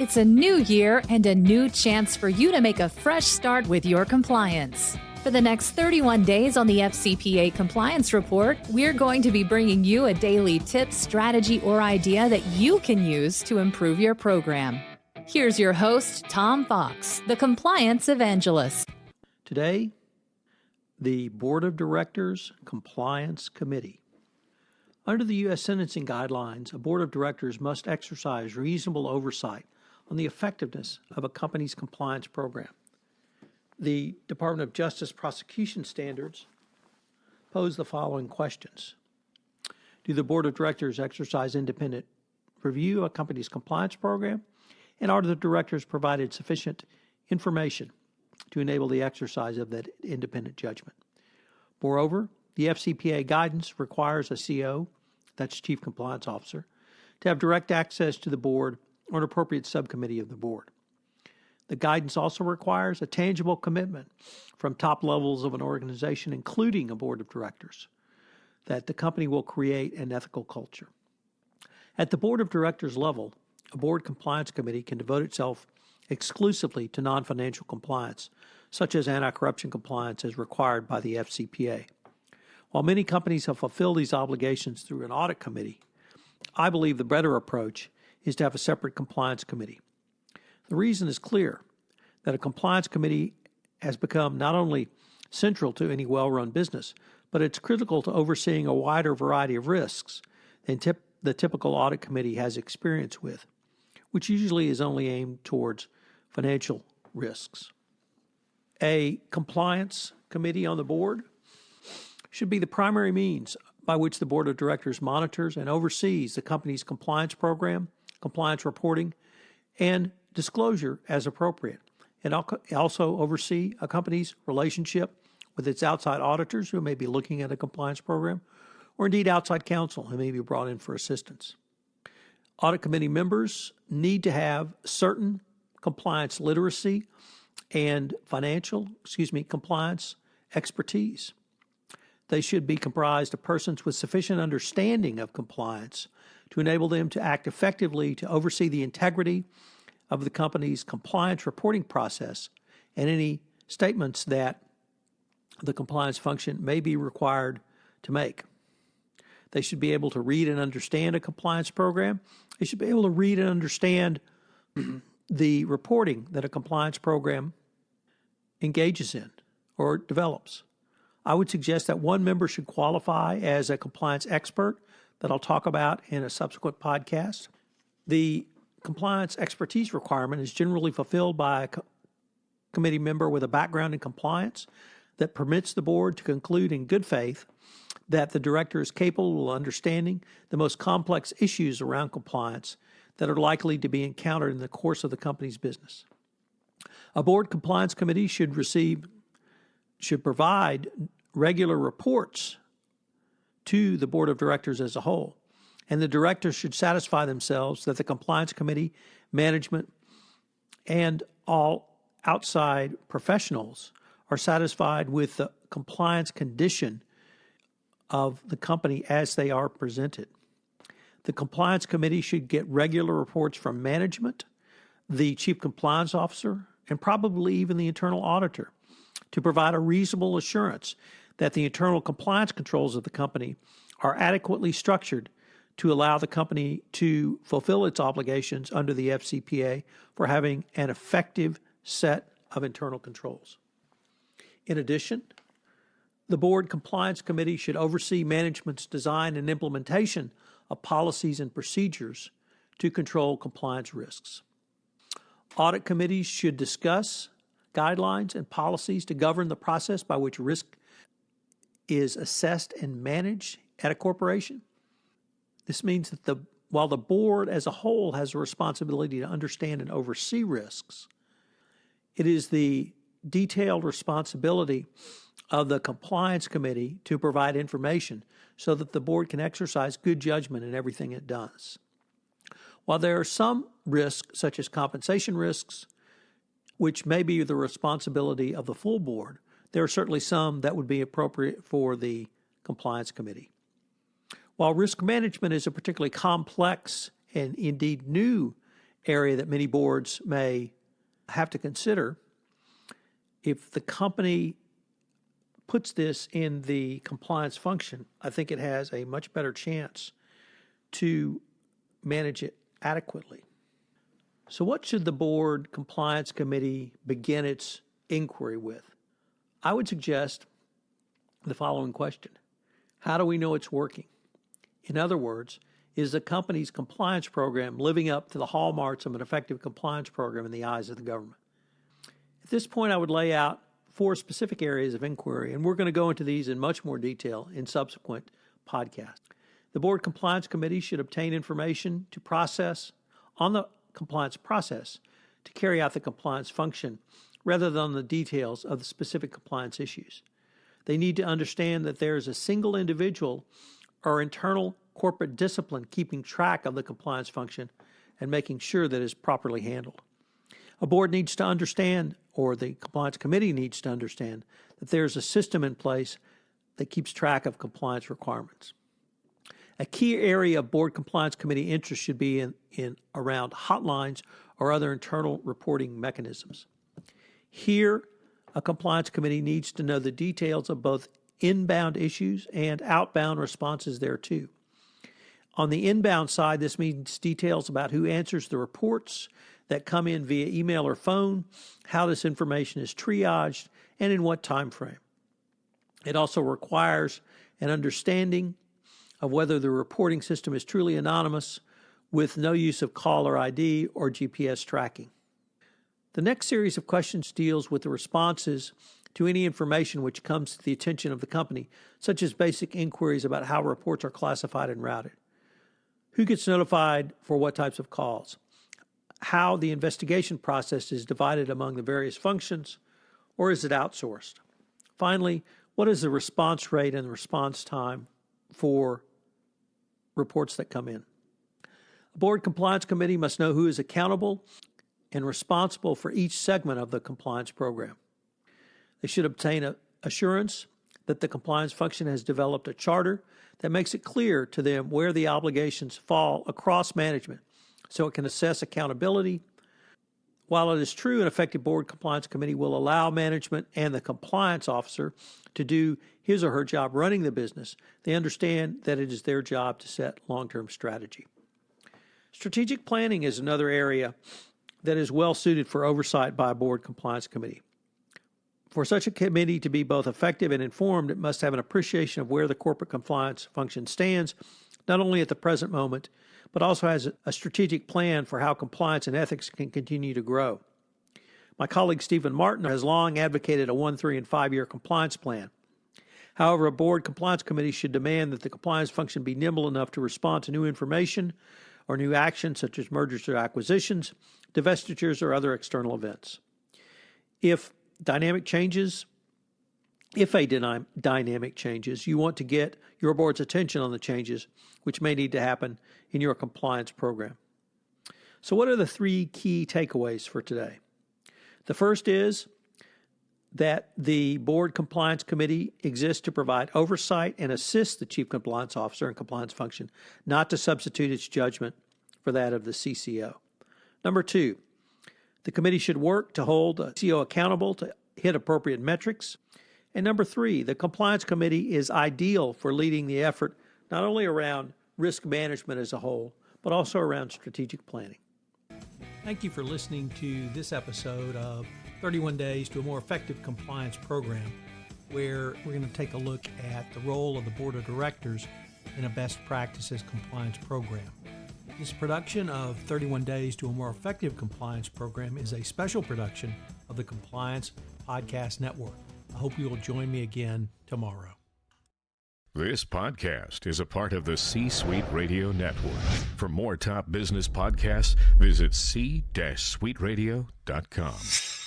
It's a new year and a new chance for you to make a fresh start with your compliance. For the next 31 days on the FCPA Compliance Report, we're going to be bringing you a daily tip, strategy, or idea that you can use to improve your program. Here's your host, Tom Fox, the Compliance Evangelist. Today, the Board of Directors Compliance Committee. Under the U.S. Sentencing Guidelines, a Board of Directors must exercise reasonable oversight on the effectiveness of a company's compliance program. The Department of Justice prosecution standards pose the following questions. Do the Board of Directors exercise independent review of a company's compliance program? And are the directors provided sufficient information to enable the exercise of that independent judgment? Moreover, the FCPA guidance requires a CO, that's Chief Compliance Officer, to have direct access to the board or an appropriate subcommittee of the board. The guidance also requires a tangible commitment from top levels of an organization, including a board of directors, that the company will create an ethical culture. At the board of directors level, a board compliance committee can devote itself exclusively to non-financial compliance, such as anti-corruption compliance as required by the FCPA. While many companies have fulfilled these obligations through an audit committee, I believe the better approach is to have a separate compliance committee. The reason is clear, that a compliance committee has become not only central to any well-run business, but it's critical to overseeing a wider variety of risks than the typical audit committee has experience with, which usually is only aimed towards financial risks. A compliance committee on the board should be the primary means by which the board of directors monitors and oversees the company's compliance program, compliance reporting, and disclosure as appropriate, and also oversee a company's relationship with its outside auditors who may be looking at a compliance program, or indeed outside counsel who may be brought in for assistance. Audit committee members need to have certain compliance literacy and compliance expertise. They should be comprised of persons with sufficient understanding of compliance to enable them to act effectively to oversee the integrity of the company's compliance reporting process and any statements that the compliance function may be required to make. They should be able to read and understand a compliance program. They should be able to read and understand the reporting that a compliance program engages in or develops. I would suggest that one member should qualify as a compliance expert that I'll talk about in a subsequent podcast. The compliance expertise requirement is generally fulfilled by a committee member with a background in compliance that permits the board to conclude in good faith that the director is capable of understanding the most complex issues around compliance that are likely to be encountered in the course of the company's business. A board compliance committee should provide regular reports to the board of directors as a whole, and the directors should satisfy themselves that the compliance committee, management, and all outside professionals are satisfied with the compliance condition of the company as they are presented. The compliance committee should get regular reports from management, the chief compliance officer, and probably even the internal auditor to provide a reasonable assurance that the internal compliance controls of the company are adequately structured to allow the company to fulfill its obligations under the FCPA for having an effective set of internal controls. In addition, the Board Compliance Committee should oversee management's design and implementation of policies and procedures to control compliance risks. Audit committees should discuss guidelines and policies to govern the process by which risk is assessed and managed at a corporation. This means that while the board as a whole has a responsibility to understand and oversee risks, it is the detailed responsibility of the compliance committee to provide information so that the board can exercise good judgment in everything it does. While there are some risks, such as compensation risks, which may be the responsibility of the full board, there are certainly some that would be appropriate for the compliance committee. While risk management is a particularly complex and indeed new area that many boards may have to consider. If the company puts this in the compliance function, I think it has a much better chance to manage it adequately. So what should the board compliance committee begin its inquiry with? I would suggest the following question. How do we know it's working? In other words, is the company's compliance program living up to the hallmarks of an effective compliance program in the eyes of the government? At this point, I would lay out 4 specific areas of inquiry, and we're going to go into these in much more detail in subsequent podcasts. The Board Compliance Committee should obtain information to process on the compliance process to carry out the compliance function rather than on the details of the specific compliance issues. They need to understand that there is a single individual or internal corporate discipline keeping track of the compliance function and making sure that it is properly handled. A board needs to understand, or the compliance committee needs to understand, that there's a system in place that keeps track of compliance requirements. A key area of board compliance committee interest should be in around hotlines or other internal reporting mechanisms. Here, a compliance committee needs to know the details of both inbound issues and outbound responses thereto. On the inbound side, this means details about who answers the reports that come in via email or phone, how this information is triaged, and in what time frame. It also requires an understanding of whether the reporting system is truly anonymous with no use of caller ID or GPS tracking. The next series of questions deals with the responses to any information which comes to the attention of the company, such as basic inquiries about how reports are classified and routed, who gets notified for what types of calls, how the investigation process is divided among the various functions, or is it outsourced? Finally, what is the response rate and the response time for reports that come in? A board compliance committee must know who is accountable and responsible for each segment of the compliance program. They should obtain assurance that the compliance function has developed a charter that makes it clear to them where the obligations fall across management so it can assess accountability. While it is true an effective board compliance committee will allow management and the compliance officer to do his or her job running the business, they understand that it is their job to set long-term strategy. Strategic planning is another area that is well suited for oversight by a board compliance committee. For such a committee to be both effective and informed, it must have an appreciation of where the corporate compliance function stands, not only at the present moment, but also has a strategic plan for how compliance and ethics can continue to grow. My colleague Stephen Martin has long advocated a 1-, 3-, and 5-year compliance plan. However, a board compliance committee should demand that the compliance function be nimble enough to respond to new information or new actions such as mergers or acquisitions, divestitures, or other external events. If a dynamic changes, you want to get your board's attention on the changes which may need to happen in your compliance program. So what are the 3 key takeaways for today? The first is that the board compliance committee exists to provide oversight and assist the chief compliance officer in compliance function, not to substitute its judgment for that of the CCO. Number 2, the committee should work to hold the CCO accountable to hit appropriate metrics. And number 3, the compliance committee is ideal for leading the effort not only around risk management as a whole, but also around strategic planning. Thank you for listening to this episode of 31 Days to a More Effective Compliance Program, where we're going to take a look at the role of the Board of Directors in a best practices compliance program. This production of 31 Days to a More Effective Compliance Program is a special production of the Compliance Podcast Network. I hope you will join me again tomorrow. This podcast is a part of the C-Suite Radio Network. For more top business podcasts, visit c-suiteradio.com.